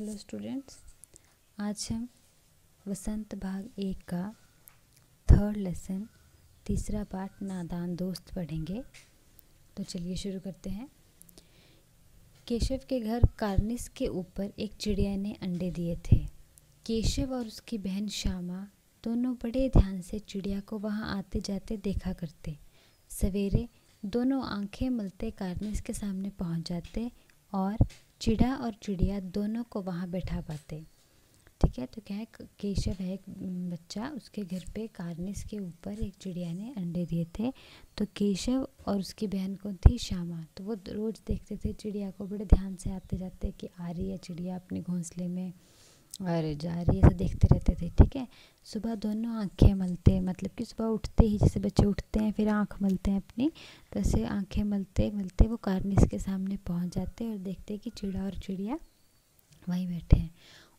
Hello students, आज हम वसंत भाग 1 का थर्ड लेसन तीसरा पार्ट नादान दोस्त पढ़ेंगे। तो चलिए शुरू करते हैं। केशव के घर कार्निस के ऊपर एक चिड़िया ने अंडे दिए थे। केशव और उसकी बहन श्यामा दोनों बड़े ध्यान से चिड़िया को वहां आते जाते देखा करते। सवेरे दोनों आंखें मलते कार्निस के सामने पहुंच जाते और चिड़ा और चिड़िया दोनों को वहाँ बैठा पाते। ठीक है, तो क्या है, केशव है एक बच्चा, उसके घर पे कार्निस के ऊपर एक चिड़िया ने अंडे दिए थे। तो केशव और उसकी बहन को थी श्यामा, तो वो रोज़ देखते थे चिड़िया को, बड़े ध्यान से आते जाते कि आ रही है चिड़िया अपने घोंसले में और जा रही है, ऐसा देखते रहते थे। ठीक है, सुबह दोनों आंखें मलते, मतलब कि सुबह उठते ही जैसे बच्चे उठते हैं फिर आंख मलते हैं अपनी, तो ऐसे आंखें मलते मलते वो कार्निस के सामने पहुंच जाते और देखते कि चिड़ा और चिड़िया वहीं बैठे हैं।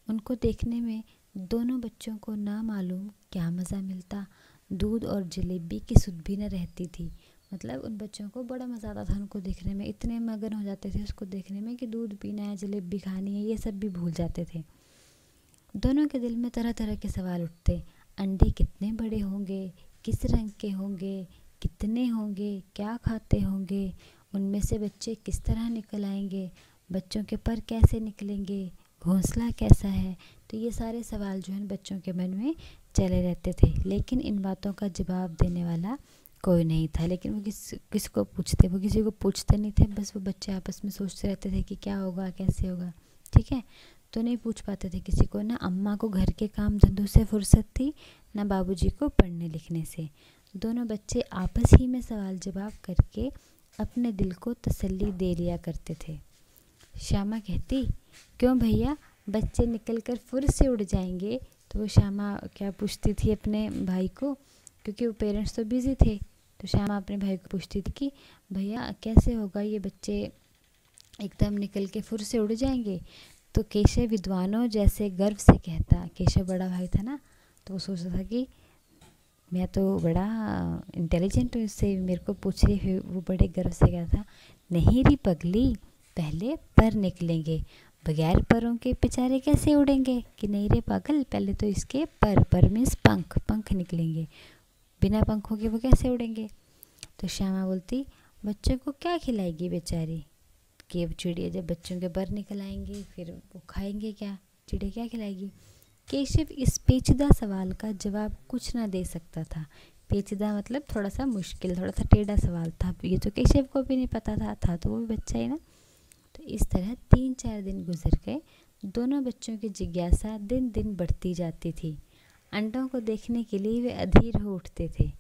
उनको देखने में दोनों बच्चों को ना मालूम क्या मज़ा मिलता। दूध और जलेबी की सुध भी न रहती थी। मतलब उन बच्चों को बड़ा मज़ा आता था उनको देखने में, इतने मगन हो जाते थे उसको देखने में कि दूध पीना है, जलेबी खानी है, ये सब भी भूल जाते थे। दोनों के दिल में तरह तरह के सवाल उठते। अंडे कितने बड़े होंगे, किस रंग के होंगे, कितने होंगे, क्या खाते होंगे, उनमें से बच्चे किस तरह निकल आएंगे, बच्चों के पर कैसे निकलेंगे, घोंसला कैसा है। तो ये सारे सवाल जो हैं बच्चों के मन में चले रहते थे, लेकिन इन बातों का जवाब देने वाला कोई नहीं था। लेकिन वो किसको पूछते, वो किसी को पूछते नहीं थे, बस वो बच्चे आपस में सोचते रहते थे कि क्या होगा, कैसे होगा। ठीक है, तो नहीं पूछ पाते थे किसी को। ना अम्मा को घर के काम धंधों से फुर्सत थी, ना बाबूजी को पढ़ने लिखने से। दोनों बच्चे आपस ही में सवाल जवाब करके अपने दिल को तसल्ली दे लिया करते थे। श्यामा कहती, क्यों भैया, बच्चे निकलकर फुर से उड़ जाएंगे। तो वो श्यामा क्या पूछती थी अपने भाई को, क्योंकि वो पेरेंट्स तो बिजी थे। तो श्यामा अपने भाई को पूछती थी कि भैया कैसे होगा, ये बच्चे एकदम निकल के फुर से उड़ जाएंगे। तो केशव विद्वानों जैसे गर्व से कहता, केशव बड़ा भाई था ना, तो वो सोचता था कि मैं तो बड़ा इंटेलिजेंट हूँ, इससे मेरे को पूछ रही है। वो बड़े गर्व से कहता, नहीं री पगली, पहले पर निकलेंगे, बगैर परों के बेचारे कैसे उड़ेंगे। कि नहीं रे पागल, पहले तो इसके पर मीन्स पंख, पंख निकलेंगे, बिना पंखों के वो कैसे उड़ेंगे। तो श्यामा बोलती, बच्चों को क्या खिलाएगी बेचारी, कि अब चिड़िया जब बच्चों के पर निकल आएंगे फिर वो खाएंगे क्या, चिड़िया क्या खिलाएगी। केशव इस पेचीदा सवाल का जवाब कुछ ना दे सकता था। पेचीदा मतलब थोड़ा सा मुश्किल, थोड़ा सा टेढ़ा सवाल था। ये तो केशव को भी नहीं पता था तो वो भी बच्चा ही ना। तो इस तरह 3-4 दिन गुजर गए। दोनों बच्चों की जिज्ञासा दिन दिन बढ़ती जाती थी। अंडों को देखने के लिए वे अधीर हो उठते थे।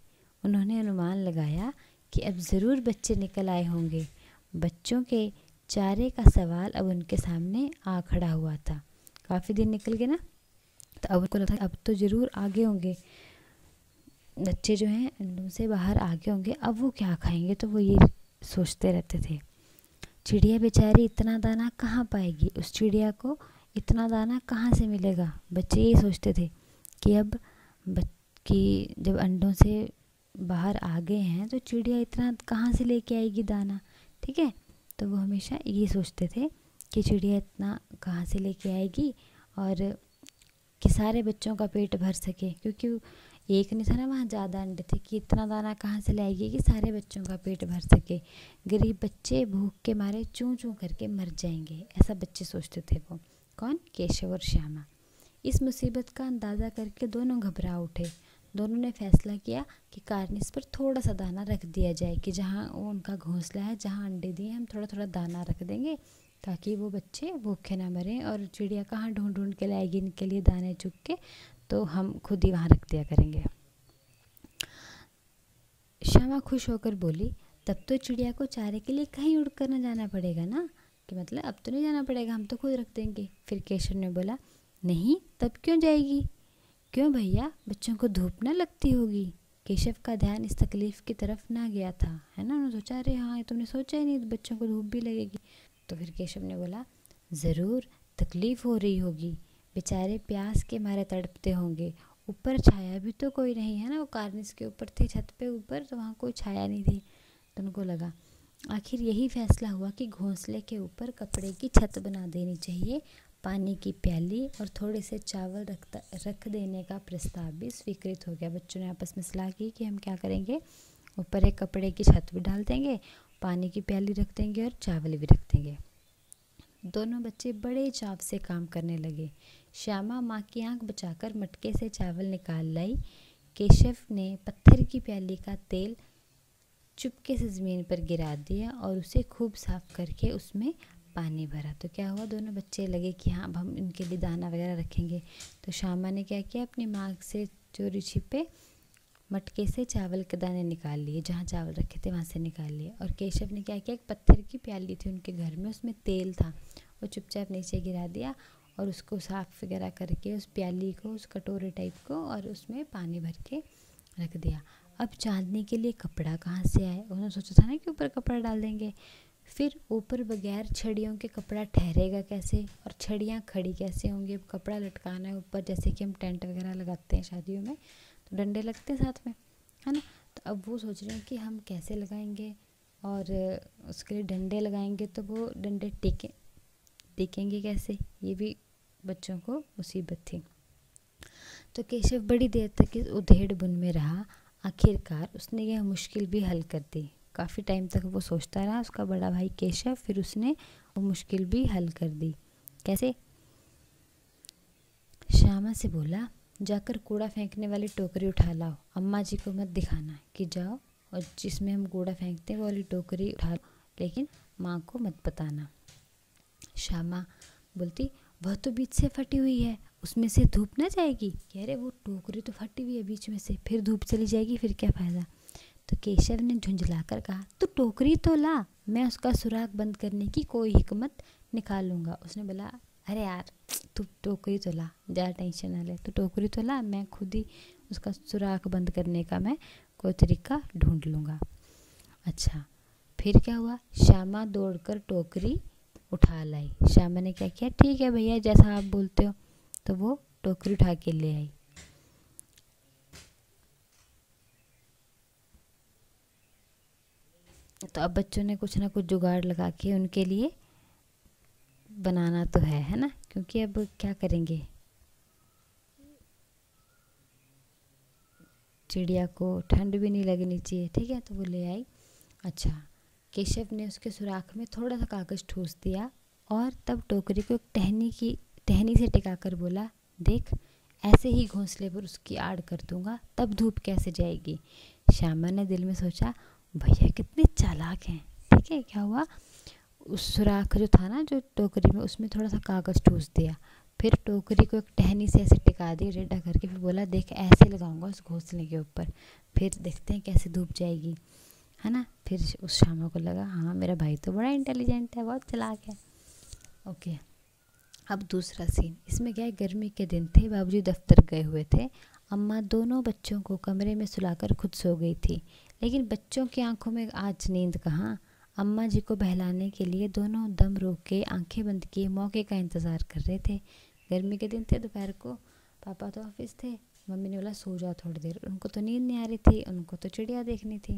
उन्होंने अनुमान लगाया कि अब ज़रूर बच्चे निकल आए होंगे। बच्चों के चारे का सवाल अब उनके सामने आ खड़ा हुआ था। काफ़ी दिन निकल गए ना, तो अब उनको लगा अब तो ज़रूर आगे होंगे बच्चे, जो हैं अंडों से बाहर आगे होंगे। अब वो क्या खाएंगे, तो वो ये सोचते रहते थे। चिड़िया बेचारी इतना दाना कहाँ पाएगी, उस चिड़िया को इतना दाना कहाँ से मिलेगा। बच्चे ये सोचते थे कि अब कि जब अंडों से बाहर आ गए हैं तो चिड़िया इतना कहाँ से लेके आएगी दाना। ठीक है, तो वो हमेशा ये सोचते थे कि चिड़िया इतना कहाँ से लेके आएगी और कि सारे बच्चों का पेट भर सके, क्योंकि एक नहीं था ना, वहाँ ज़्यादा अंडे थे, कि इतना दाना कहाँ से लाएगी कि सारे बच्चों का पेट भर सके। गरीब बच्चे भूख के मारे चूं चूं करके मर जाएंगे, ऐसा बच्चे सोचते थे। वो कौन, केशव और श्यामा। इस मुसीबत का अंदाज़ा करके दोनों घबरा उठे। दोनों ने फैसला किया कि कार्निस पर थोड़ा सा दाना रख दिया जाए, कि जहाँ उनका घोंसला है, जहाँ अंडे दिए हम थोड़ा थोड़ा दाना रख देंगे, ताकि वो बच्चे भूखे ना मरें। और चिड़िया कहाँ ढूंढ ढूंढ के लाएगी इनके लिए दाने चुग के, तो हम खुद ही वहाँ रख दिया करेंगे। श्यामा खुश होकर बोली, तब तो चिड़िया को चारे के लिए कहीं उड़ कर न जाना पड़ेगा ना, कि मतलब अब तो नहीं जाना पड़ेगा, हम तो खुद रख देंगे। फिर केशव ने बोला, नहीं तब क्यों जाएगी, क्यों भैया, बच्चों को धूप न लगती होगी। केशव का ध्यान इस तकलीफ़ की तरफ ना गया था, है ना। उन्होंने सोचा, अरे हाँ, तुमने सोचा ही नहीं, बच्चों को धूप भी लगेगी। तो फिर केशव ने बोला, ज़रूर तकलीफ़ हो रही होगी, बेचारे प्यास के मारे तड़पते होंगे। ऊपर छाया भी तो कोई नहीं है ना, वो कार्निस के ऊपर थे, छत पे ऊपर, तो वहाँ कोई छाया नहीं थी। तो उनको लगा, आखिर यही फैसला हुआ कि घोंसले के ऊपर कपड़े की छत बना देनी चाहिए, पानी की प्याली और थोड़े से चावल रख देने का प्रस्ताव भी स्वीकृत हो गया। बच्चों ने आपस में सलाह की कि हम क्या करेंगे, ऊपर एक कपड़े की छत भी डाल देंगे, पानी की प्याली रख देंगे और चावल भी रख देंगे। दोनों बच्चे बड़े चाव से काम करने लगे। श्यामा माँ की आंख बचाकर मटके से चावल निकाल लाई। केशव ने पत्थर की प्याली का तेल चुपके से ज़मीन पर गिरा दिया और उसे खूब साफ करके उसमें पानी भरा। तो क्या हुआ, दोनों बच्चे लगे कि हाँ अब हम इनके लिए दाना वगैरह रखेंगे। तो श्यामा ने क्या किया, अपनी माँ से चोरी छिपे मटके से चावल के दाने निकाल लिए, जहाँ चावल रखे थे वहाँ से निकाल लिए। और केशव ने क्या किया, एक पत्थर की प्याली थी उनके घर में, उसमें तेल था, वो चुपचाप नीचे गिरा दिया और उसको साफ वगैरह करके उस प्याली को, उस कटोरे टाइप को, और उसमें पानी भर के रख दिया। अब चांदनी के लिए कपड़ा कहाँ से आए, उन्होंने सोचा था ना कि ऊपर कपड़ा डाल देंगे। फिर ऊपर बगैर छड़ियों के कपड़ा ठहरेगा कैसे, और छड़ियाँ खड़ी कैसे होंगी। अब कपड़ा लटकाना है ऊपर, जैसे कि हम टेंट वगैरह लगाते हैं शादियों में, तो डंडे लगते हैं साथ में, है ना। तो अब वो सोच रहे हैं कि हम कैसे लगाएंगे, और उसके लिए डंडे लगाएंगे तो वो डंडे टिकेंगे कैसे, ये भी बच्चों को मुसीबत थी। तो केशव बड़ी देर तक इस उधेड़ बुन में रहा। आखिरकार उसने यह मुश्किल भी हल कर दी। काफ़ी टाइम तक वो सोचता रहा, उसका बड़ा भाई केशव, फिर उसने वो मुश्किल भी हल कर दी। कैसे? श्यामा से बोला, जाकर कूड़ा फेंकने वाली टोकरी उठा लाओ, अम्मा जी को मत दिखाना कि जाओ और जिसमें हम कूड़ा फेंकते हैं वो वाली टोकरी उठा लो, लेकिन माँ को मत बताना। श्यामा बोलती, वह तो बीच से फटी हुई है, उसमें से धूप ना जाएगी। कह रहे वो टोकरी तो फटी हुई है बीच में से, फिर धूप चली जाएगी, फिर क्या फ़ायदा। तो केशव ने झुंझलाकर कहा, तो टोकरी तो ला, मैं उसका सुराख बंद करने की कोई हिकमत निकालूंगा। उसने बोला, अरे यार तू टोकरी तो ला, ज़्यादा टेंशन ना ले, तो टोकरी तो ला, मैं खुद ही उसका सुराख बंद करने का मैं कोई तरीका ढूंढ लूँगा। अच्छा, फिर क्या हुआ, श्यामा दौड़कर टोकरी उठा लाई। श्यामा ने क्या किया, ठीक है भैया जैसा आप बोलते हो, तो वो टोकरी उठा के ले आई। तो अब बच्चों ने कुछ ना कुछ जुगाड़ लगा के उनके लिए बनाना तो है ना, क्योंकि अब क्या करेंगे, चिड़िया को ठंड भी नहीं लगनी चाहिए, ठीक है, तो वो ले आई। अच्छा, केशव ने उसके सुराख में थोड़ा सा कागज़ ठूस दिया और तब टोकरी को एक टहनी से टिकाकर बोला, देख ऐसे ही घोंसले पर उसकी आड़ कर दूंगा, तब धूप कैसे जाएगी। श्यामा ने दिल में सोचा, भैया कितने चालाक हैं। ठीक है, क्या हुआ, उस सुराख जो था ना जो टोकरी में, उसमें थोड़ा सा कागज़ ठूस दिया, फिर टोकरी को एक टहनी से ऐसे टिका दी टेढ़ा करके, फिर बोला, देख ऐसे लगाऊंगा उस घोंसले के ऊपर, फिर देखते हैं कैसे धूप जाएगी, है ना। फिर उस श्यामा को लगा, हाँ मेरा भाई तो बड़ा इंटेलिजेंट है, बहुत चालाक है। ओके, अब दूसरा सीन, इसमें क्या है, गर्मी के दिन थे, बाबूजी दफ्तर गए हुए थे, अम्मा दोनों बच्चों को कमरे में सुलाकर खुद सो गई थी, लेकिन बच्चों की आंखों में आज नींद कहाँ। अम्मा जी को बहलाने के लिए दोनों दम रोक के आंखें बंद किए मौके का इंतज़ार कर रहे थे। गर्मी के दिन थे, दोपहर को, पापा तो ऑफिस थे, मम्मी ने बोला सो जाओ थोड़ी देर, उनको तो नींद नहीं आ रही थी, उनको तो चिड़िया देखनी थी,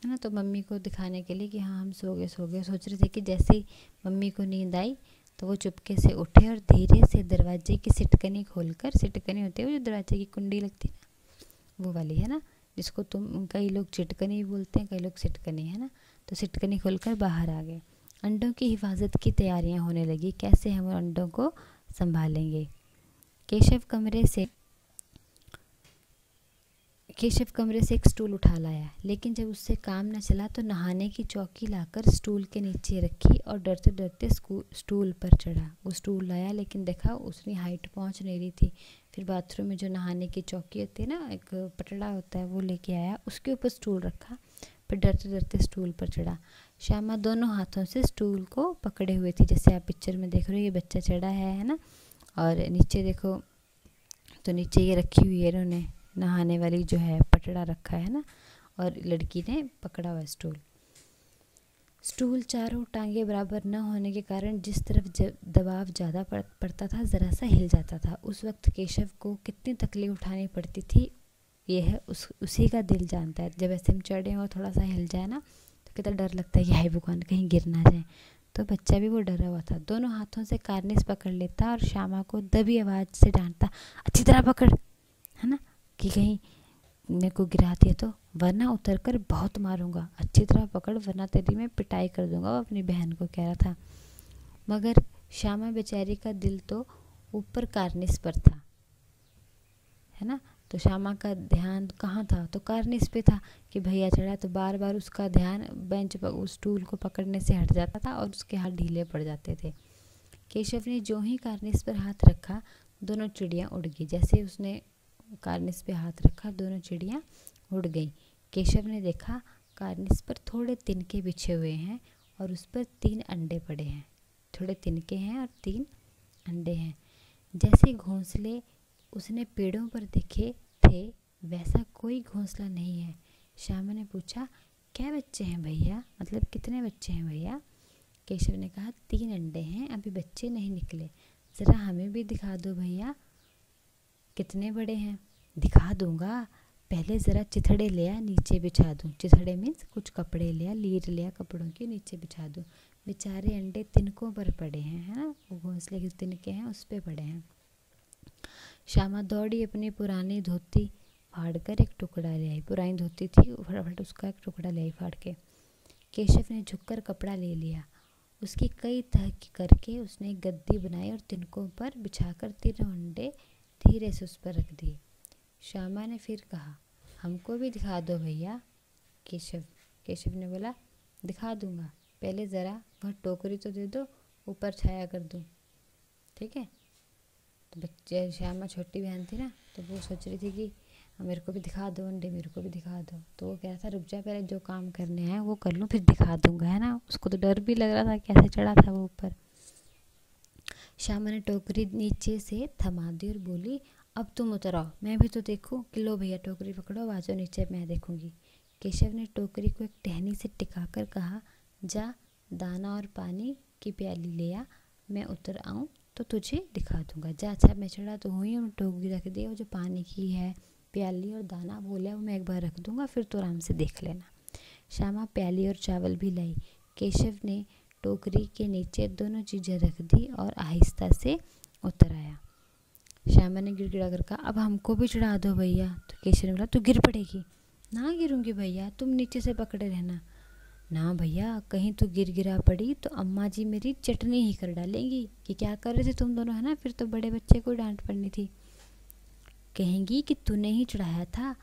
है ना। तो मम्मी को दिखाने के लिए कि हाँ हम सो गए सोच रहे थे कि जैसे ही मम्मी को नींद आई तो वो चुपके से उठे और धीरे से दरवाजे की सिटकनी खोलकर, सिटकनी होती है वो जो दरवाजे की कुंडी लगती है ना, वो वाली, है ना, जिसको तुम कई लोग चिटकनी भी बोलते हैं, कई लोग सिटकनी, है ना। तो सिटकनी खोलकर बाहर आ गए। अंडों की हिफाजत की तैयारियां होने लगी, कैसे हम अंडों को संभालेंगे। केशव कमरे से एक स्टूल उठा लाया, लेकिन जब उससे काम न चला तो नहाने की चौकी लाकर स्टूल के नीचे रखी और डरते डरते स्टूल पर चढ़ा। वो स्टूल लाया लेकिन देखा उसकी हाइट पहुंच नहीं रही थी। फिर बाथरूम में जो नहाने की चौकी होती है ना, एक पटड़ा होता है, वो लेके आया, उसके ऊपर स्टूल रखा, फिर डरते डरते स्टूल पर चढ़ा। श्यामा दोनों हाथों से स्टूल को पकड़े हुए थी, जैसे आप पिक्चर में देख रहे हो, ये बच्चा चढ़ा है ना, और नीचे देखो तो नीचे ये रखी हुई है इन्होंने, नहाने वाली जो है पटड़ा रखा है ना, और लड़की ने पकड़ा हुआ स्टूल चारों टांगे बराबर न होने के कारण जिस तरफ दबाव ज़्यादा पड़ता था ज़रा सा हिल जाता था। उस वक्त केशव को कितनी तकलीफ उठानी पड़ती थी, यह उसी का दिल जानता है। जब ऐसे हम चढ़े और थोड़ा सा हिल जाए ना तो कितना डर लगता है कि हाय भगवान कहीं गिर ना जाए। तो बच्चा भी वो डरा हुआ था। दोनों हाथों से कार्निस पकड़ लेता और श्यामा को दबी आवाज़ से डांटता, अच्छी तरह पकड़, है ना, कि कहीं मेरे को गिरा दिया तो, वरना उतर कर बहुत मारूंगा, अच्छी तरह पकड़ वरना तेरी मैं पिटाई कर दूंगा, वो अपनी बहन को कह रहा था। मगर श्यामा बेचारी का दिल तो ऊपर कार्निस पर था, है ना, तो श्यामा का ध्यान कहाँ था, तो कार्निस पे था कि भैया चढ़ा, तो बार बार उसका ध्यान बेंच पर उस स्टूल को पकड़ने से हट जाता था और उसके हाथ ढीले पड़ जाते थे। केशव ने जो ही कार्निस पर हाथ रखा दोनों चिड़ियाँ उड़ गई। जैसे उसने कार्निस पे हाथ रखा दोनों चिड़ियाँ उड़ गई। केशव ने देखा कार्निस पर थोड़े तिनके बिछे हुए हैं और उस पर 3 अंडे पड़े हैं। थोड़े तिनके हैं और 3 अंडे हैं। जैसे घोंसले उसने पेड़ों पर देखे थे वैसा कोई घोंसला नहीं है। श्यामा ने पूछा, क्या बच्चे हैं भैया, मतलब कितने बच्चे हैं भैया? केशव ने कहा, 3 अंडे हैं, अभी बच्चे नहीं निकले, ज़रा हमें भी दिखा दो भैया, कितने बड़े हैं? दिखा दूंगा, पहले ज़रा चिथड़े लिया नीचे बिछा दूँ। चिथड़े मीन्स कुछ कपड़े लिया, लीर लिया कपड़ों के, नीचे बिछा दूँ। बेचारे अंडे तिनकों पर पड़े हैं, है ना, वो घोंसले के तिनके हैं उस पर पड़े हैं। श्यामा दौड़ी अपनी पुरानी धोती फाड़ कर एक टुकड़ा ले आई। पुरानी धोती थी, फटाफट उसका एक टुकड़ा ले आई फाड़ के। केशव ने झुककर कपड़ा ले लिया, उसकी कई तह करके उसने एक गद्दी बनाई और तिनकों पर बिछाकर 3 अंडे धीरे से उस पर रख दिए। श्यामा ने फिर कहा, हमको भी दिखा दो भैया। केशव ने बोला, दिखा दूंगा, पहले ज़रा वह टोकरी तो दे दो, ऊपर छाया कर दूँ, ठीक है। तो बच्चे, श्यामा छोटी बहन थी ना, तो वो सोच रही थी कि मेरे को भी दिखा दो अंडे, मेरे को भी दिखा दो। तो वो कह रहा था, रुक जा, पहले जो काम करने आए वो कर लूँ फिर दिखा दूंगा, है ना। उसको तो डर भी लग रहा था, कैसे चढ़ा था वो ऊपर। श्यामा ने टोकरी नीचे से थमा दी और बोली, अब तुम उतर आओ, मैं भी तो देखूं। कि लो भैया टोकरी पकड़ो, बाजो नीचे, मैं देखूंगी। केशव ने टोकरी को एक टहनी से टिकाकर कहा, जा दाना और पानी की प्याली ले आ, मैं उतर आऊँ तो तुझे दिखा दूंगा, जा। अच्छा मैं चढ़ा तो हुई हूँ, टोकरी रख दी, वो जो पानी की है प्याली और दाना बोला वो मैं एक बार रख दूंगा, फिर तो आराम से देख लेना। श्यामा प्याली और चावल भी लाई। केशव ने टोकरी के नीचे दोनों चीज़ें रख दी और आहिस्ता से उतर आया। श्यामा ने गिड़गिड़ा कर कहा, अब हमको भी चढ़ा दो भैया। तो केशव ने बोला, तू गिर पड़ेगी। ना गिरूंगी भैया, तुम नीचे से पकड़े रहना। ना भैया, कहीं तो गिरा पड़ी तो अम्मा जी मेरी चटनी ही कर डालेंगी कि क्या कर रहे थे तुम दोनों, है ना, फिर तो बड़े बच्चे को डांट पड़नी थी। कहेंगी कि तूने ही चढ़ाया था,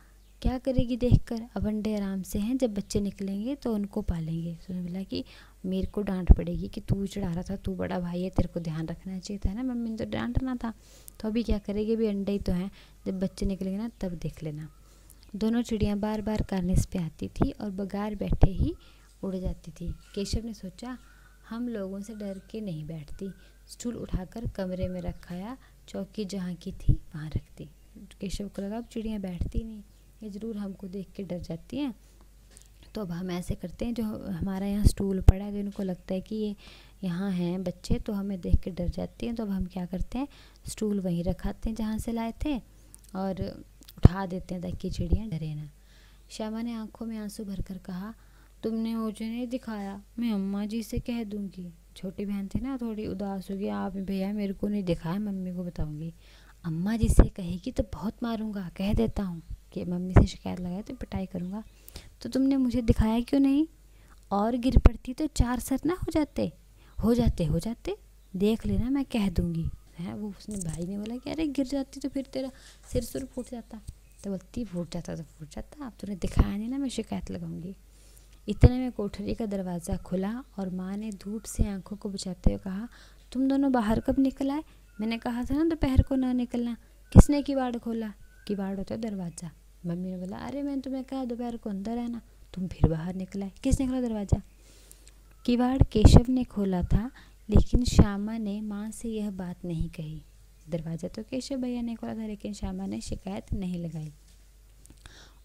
क्या करेगी देखकर, अब अंडे आराम से हैं, जब बच्चे निकलेंगे तो उनको पालेंगे। तो उसने बोला कि मेरे को डांट पड़ेगी कि तू चढ़ा रहा था, तू बड़ा भाई है, तेरे को ध्यान रखना चाहिए था ना, मम्मी ने तो डांटना था। तो अभी क्या करेगी, अभी अंडे ही तो हैं, जब बच्चे निकलेंगे ना तब देख लेना। दोनों चिड़ियाँ बार बार कार्निस पे आती थी और बगैर बैठे ही उड़ जाती थी। केशव ने सोचा, हम लोगों से डर के नहीं बैठती, स्टूल उठाकर कमरे में रखाया, चौकी जहाँ की थी वहाँ रख दी। केशव को लगा अब चिड़ियाँ बैठती नहीं, ये ज़रूर हमको देख के डर जाती हैं, तो अब हम ऐसे करते हैं, जो हमारा यहाँ स्टूल पड़ा है तो इनको लगता है कि ये यहाँ हैं बच्चे, तो हमें देख के डर जाती हैं, तो अब हम क्या करते हैं, स्टूल वहीं रखाते हैं जहाँ से लाए थे और उठा देते हैं ताकि चिड़ियाँ डरे ना। श्यामा ने आंखों में आंसू भरकर कहा, तुमने मुझे नहीं दिखाया, मैं अम्मा जी से कह दूंगी। छोटी बहन थी ना, थोड़ी उदास हो गई, आप भैया मेरे को नहीं दिखाया, मम्मी को बताऊंगी। अम्मा जी से कहेगी तो बहुत मारूंगा, कह देता हूँ कि मम्मी से शिकायत लगाए तो पिटाई करूँगा। तो तुमने मुझे दिखाया क्यों नहीं, और गिर पड़ती तो 4 सर ना हो जाते, देख लेना, मैं कह दूंगी, है। वो उसने भाई ने बोला कि अरे गिर जाती तो फिर तेरा सिर फूट जाता। तो बोलती फूट जाता तो फूट जाता, अब तूने दिखाया नहीं ना, मैं शिकायत लगाऊंगी। इतने में कोठरी का दरवाज़ा खुला और माँ ने धूप से आंखों को बचाते हुए कहा, तुम दोनों बाहर कब निकल आए, मैंने कहा था ना दोपहर को ना निकलना, किसने किवाड़ खोला? किवाड़ होता है दरवाज़ा। मम्मी ने बोला, अरे मैंने तुम्हें कहा दोपहर को अंदर आना, तुम फिर बाहर निकल आए, किसने खोला दरवाज़ा? किवाड़ केशव ने खोला था, लेकिन श्यामा ने माँ से यह बात नहीं कही। दरवाज़ा तो केशव भैया ने खोला था, लेकिन श्यामा ने शिकायत नहीं लगाई।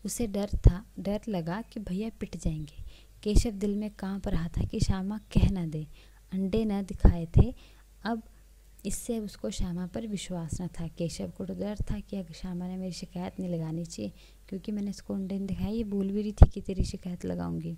उसे डर लगा कि भैया पिट जाएंगे। केशव दिल में कांप रहा था कि श्यामा कह न दे, अंडे न दिखाए थे, अब इससे उसको श्यामा पर विश्वास न था। केशव को तो डर था कि अगर श्यामा ने मेरी शिकायत नहीं लगानी चाहिए, क्योंकि मैंने इसको अंडे नहीं दिखाए, ये बोल भी रही थी कि तेरी शिकायत लगाऊंगी।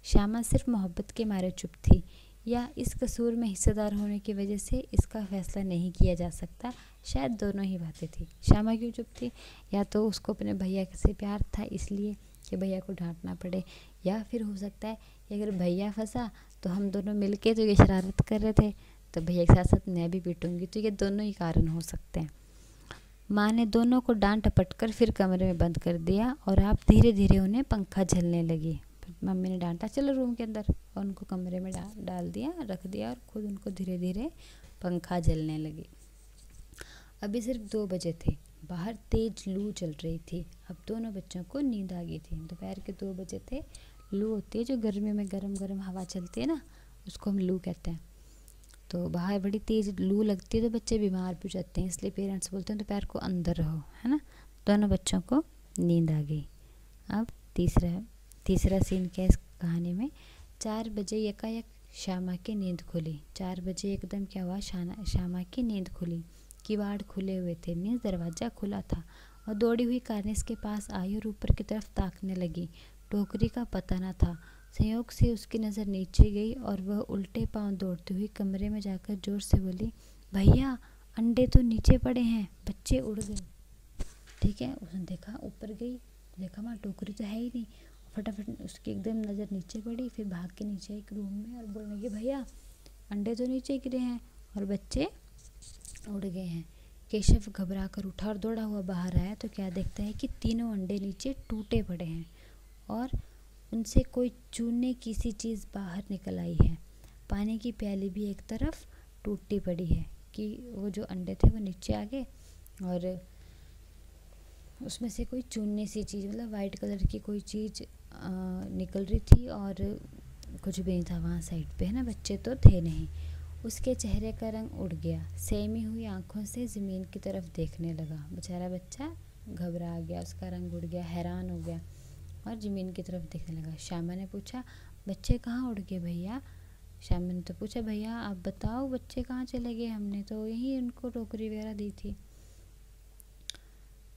श्यामा सिर्फ मोहब्बत के मारे चुप थी, या इस कसूर में हिस्सेदार होने की वजह से इसका फैसला नहीं किया जा सकता। शायद दोनों ही बातें थी। श्यामा क्यों चुप थी? या तो उसको अपने भैया से प्यार था इसलिए कि भैया को डांटना पड़े, या फिर हो सकता है कि अगर भैया फंसा तो हम दोनों मिलके तो ये शरारत कर रहे थे, तो भैया के साथ साथ मैं भी पीटूंगी। तो ये दोनों ही कारण हो सकते हैं। माँ ने दोनों को डांट टपट कर फिर कमरे में बंद कर दिया और आप धीरे धीरे उन्हें पंखा झलने लगी। मम्मी ने डांटा चलो रूम के अंदर, और उनको कमरे में डाल दिया, रख दिया, और खुद उनको धीरे धीरे पंखा झलने लगी। अभी सिर्फ 2 बजे थे। बाहर तेज लू चल रही थी। अब दोनों बच्चों को नींद आ गई थी। दोपहर के 2 बजे थे। लू होती है जो गर्मी में गरम गरम हवा चलती है ना, उसको हम लू कहते हैं। तो बाहर बड़ी तेज़ लू लगती है तो बच्चे बीमार भी हो जाते हैं, इसलिए पेरेंट्स बोलते हैं दोपहर को अंदर रहो, है ना। दोनों बच्चों को नींद आ गई। अब तीसरा सीन क्या है इस कहानी में? 4 बजे यकायक श्यामा की नींद खुली। 4 बजे एकदम क्या हुआ? श्यामा की नींद खुली। किवाड़ खुले हुए थे, मीन्स दरवाज़ा खुला था। और दौड़ी हुई कार्निस के पास आई और ऊपर की तरफ ताकने लगी। टोकरी का पता न था। संयोग से उसकी नज़र नीचे गई और वह उल्टे पांव दौड़ती हुई कमरे में जाकर जोर से बोली, भैया अंडे तो नीचे पड़े हैं, बच्चे उड़ गए। ठीक है, उसने देखा, ऊपर गई, देखा वहाँ टोकरी तो है ही नहीं। फटाफट उसकी एकदम नज़र नीचे पड़ी, फिर भाग के नीचे एक रूम में और बोलने लगी, भैया अंडे तो नीचे गिरे हैं और बच्चे उड़ गए हैं। केशव घबरा कर उठा और दौड़ा हुआ बाहर आया तो क्या देखता है कि तीनों अंडे नीचे टूटे पड़े हैं और उनसे कोई चूने की सी चीज़ बाहर निकल आई है। पानी की प्याली भी एक तरफ टूटी पड़ी है कि वो जो अंडे थे वो नीचे आ गए और उसमें से कोई चूने सी चीज़, मतलब वाइट कलर की कोई चीज़ निकल रही थी और कुछ भी नहीं था वहाँ साइड पे, है ना। बच्चे तो थे नहीं। उसके चेहरे का रंग उड़ गया। सेमी हुई आंखों से ज़मीन की तरफ देखने लगा। बेचारा बच्चा घबरा गया, उसका रंग उड़ गया, हैरान हो गया और ज़मीन की तरफ देखने लगा। श्यामा ने पूछा, बच्चे कहाँ उड़ गए भैया? श्यामा ने तो पूछा, भैया आप बताओ बच्चे कहाँ चले गए? हमने तो यहीं उनको टोकरी वगैरह दी थी।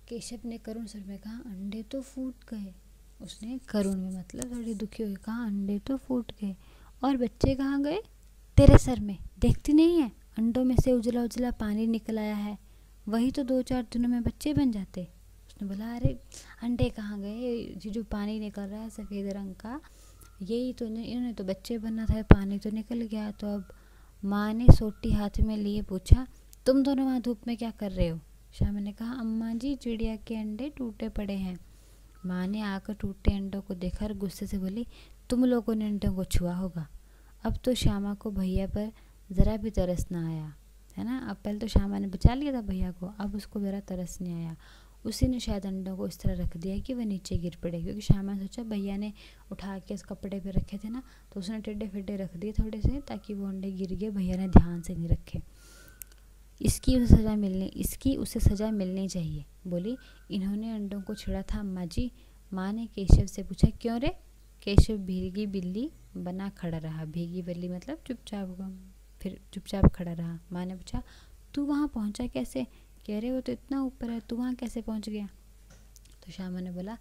केशव ने करुण स्वर में कहा, अंडे तो फूट गए। उसने करुण में मतलब थोड़ी दुखी हुई कहा, अंडे तो फूट गए और बच्चे कहाँ गए? तेरे सर में देखती नहीं है, अंडों में से उजला उजला पानी निकल आया है, वही तो 2-4 दिनों में बच्चे बन जाते। उसने बोला, अरे अंडे कहाँ गए? ये जो पानी निकल रहा है सफ़ेद रंग का, यही तो इन्होंने तो बच्चे बनना था, पानी तो निकल गया। तो अब माँ ने सोटी हाथ में लिए पूछा, तुम दोनों वहाँ धूप में क्या कर रहे हो? श्यामा ने कहा, अम्मा जी चिड़िया के अंडे टूटे पड़े हैं। माँ ने आकर टूटे अंडों को देखा और गुस्से से बोली, तुम लोगों ने अंडों को छुआ होगा। अब तो श्यामा को भैया पर ज़रा भी तरस ना आया, है ना। अब पहले तो श्यामा ने बचा लिया था भैया को, अब उसको ज़रा तरस नहीं आया। उसी ने शायद अंडों को इस तरह रख दिया कि वह नीचे गिर पड़े, क्योंकि श्यामा ने सोचा भैया ने उठा के उस कपड़े पे रखे थे ना, तो उसने टेढ़े फेढ़े रख दिए थोड़े से ताकि वो अंडे गिर गए, भैया ने ध्यान से नहीं रखे। इसकी उसे सज़ा मिलनी चाहिए। बोली, इन्होंने अंडों को छेड़ा था अम्मा जी। माँ ने केशव से पूछा, क्यों रे? केशव भीगी बिल्ली बना खड़ा रहा। भीगी बिल्ली मतलब चुपचाप हुआ, फिर चुपचाप खड़ा रहा। माँ ने पूछा, तू वहाँ पहुँचा कैसे? कह रहे वो तो इतना ऊपर है, तू वहाँ कैसे पहुँच गया? तो श्यामा ने बोला,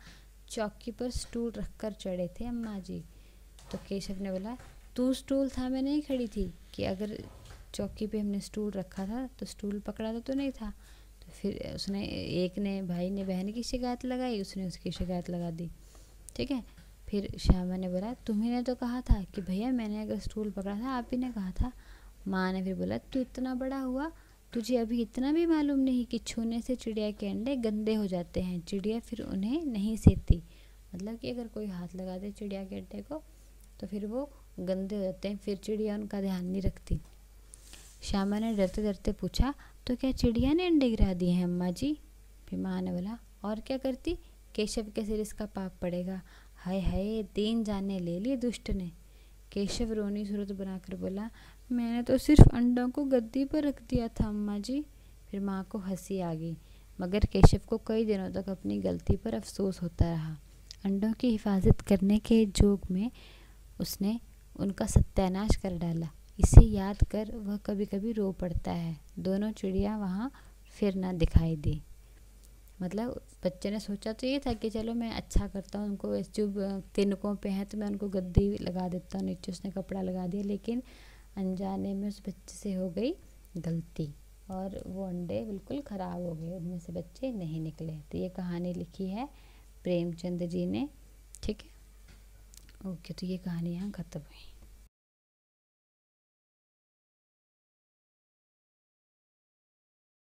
चौकी पर स्टूल रखकर चढ़े थे अम्मा जी। तो केशव ने बोला, तू स्टूल था, मैं नहीं खड़ी थी। कि अगर चौकी पे हमने स्टूल रखा था तो स्टूल पकड़ा तो नहीं था। तो फिर उसने, एक ने भाई ने बहन की शिकायत लगाई, उसने उसकी शिकायत लगा दी। ठीक है। फिर श्यामा ने बोला, तुम्ही ने तो कहा था कि भैया मैंने अगर स्टूल पकड़ा था, आप ही ने कहा था। माँ ने फिर बोला, तू इतना बड़ा हुआ, तुझे अभी इतना भी मालूम नहीं कि छूने से चिड़िया के अंडे गंदे हो जाते हैं, चिड़िया फिर उन्हें नहीं सेती। मतलब कि अगर कोई हाथ लगा दे चिड़िया के अंडे को तो फिर वो गंदे हो जाते हैं, फिर चिड़िया उनका ध्यान नहीं रखती। श्यामा ने डरते डरते पूछा, तो क्या चिड़िया ने अंडे गिरा दिए हैं अम्मा जी? फिर माँ ने बोला, और क्या करती? केशव के सिर इसका पाप पड़ेगा। हाय हाय, 3 जाने ले लिए दुष्ट ने। केशव रोनी सूरत बनाकर बोला, मैंने तो सिर्फ अंडों को गद्दी पर रख दिया था अम्मा जी। फिर माँ को हंसी आ गई, मगर केशव को कई दिनों तक अपनी गलती पर अफसोस होता रहा। अंडों की हिफाजत करने के जोग में उसने उनका सत्यानाश कर डाला। इसे याद कर वह कभी कभी रो पड़ता है। दोनों चिड़िया वहाँ फिर ना दिखाई दी। मतलब बच्चे ने सोचा तो ये था कि चलो मैं अच्छा करता हूँ, उनको जो तिनकों पे हैं तो मैं उनको गद्दी लगा देता हूँ, नीचे उसने कपड़ा लगा दिया, लेकिन अनजाने में उस बच्चे से हो गई गलती और वो अंडे बिल्कुल ख़राब हो गए, उनमें से बच्चे नहीं निकले। तो ये कहानी लिखी है प्रेमचंद जी ने। ठीक है, ओके, तो ये कहानी यहाँ ख़त्म हुई।